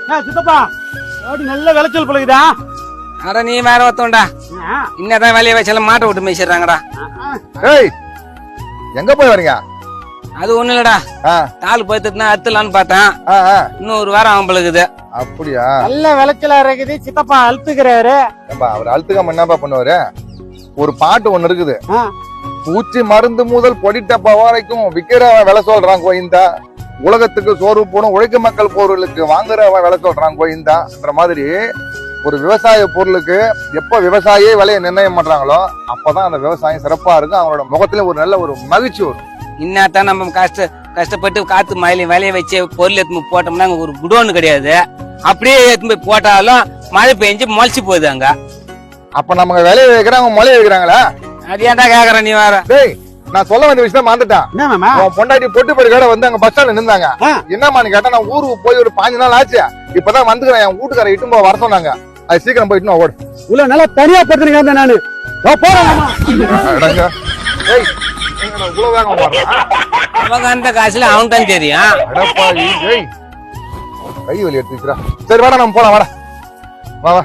சித்தப்பா நல்ல விளைச்சல் பழகுதா? அட நீ வேற ஒருத்தோண்டா, இன்னதான் வேலையை வச்சாலும் மாட்டை விட்டு மேய்ச்சிடுறாங்கடா. ஏய் எங்க போய் வரீங்க? அது ஒண்ணு இல்லடா, தாள் போய்த்துனா அத்துலான்னு பார்த்தேன். இன்னும் ஒரு வாரம் அவன் பழகுது. அப்படியா? நல்ல விளைச்சலா இருக்குது. சித்தப்பா அழுத்துக்கிறாரு. அவர் அழுத்துக்காம என்னப்பா பண்ணுவாரு? ஒரு பாட்டு ஒண்ணு இருக்குது, பூச்சி மருந்து முதல் பொடிட்டப்பா வரைக்கும் விக்கிறவன் விலை சொல்றான் கோயிந்தா, உலகத்துக்கு சோறு போடும் உழைக்க மக்கள் பொருளுக்கு வாங்குறவன் விலை சொல்றான் கோயிந்தான்ற மாதிரி ஒரு விவசாய பொருளுக்கு எப்ப விவசாயியே விலையை நிர்ணயம் பண்றாங்களோ அப்பதான் அந்த விவசாயம் சிறப்பா இருக்கும். அவங்களோட முகத்துல ஒரு நல்ல ஒரு மகிழ்ச்சி வரும். இன்னதான் நம்ம கஷ்டப்பட்டு காத்து மழையில விலைய வச்சு பொருள் எடுத்து போட்டோம்னா ஒரு குடோன்னு கிடையாது. அப்படியே எடுத்து போய் போட்டாலும் மழை பெஞ்சு முளைச்சு போகுது அங்க. அப்ப நம்ம விலையை வைக்கிறாங்க மழையை வைக்கிறாங்களா? அது ஏன்டா கேக்குற நீ வேற? டேய் நான் சொல்ல வேண்டிய விஷயம் மறந்துட்டேன். பொண்டாட்டி பொட்டுப்படி கடை வந்து அங்க பஸ் ஸ்டாண்ட்ல நின்றாங்க. என்னமான்னு கேட்டா நான் ஊருக்கு போய் ஒரு 5 நாள் ஆச்சு, இப்பதான் வந்துக்கிறேன். என் வீட்டுக்கார இட்டு போய் வர சொன்னாங்க. அது சீக்கிரம் போயிட்டு ஓடு. இவ்வளவு நல்லா தனியா படுத்துருக்கேன் நானு. அவங்க அந்த காசுல அவன் தான் தெரியும். கை வலி எடுத்துக்கிறா. சரி வாடா நம்ம போலாம், வாடா வா வா.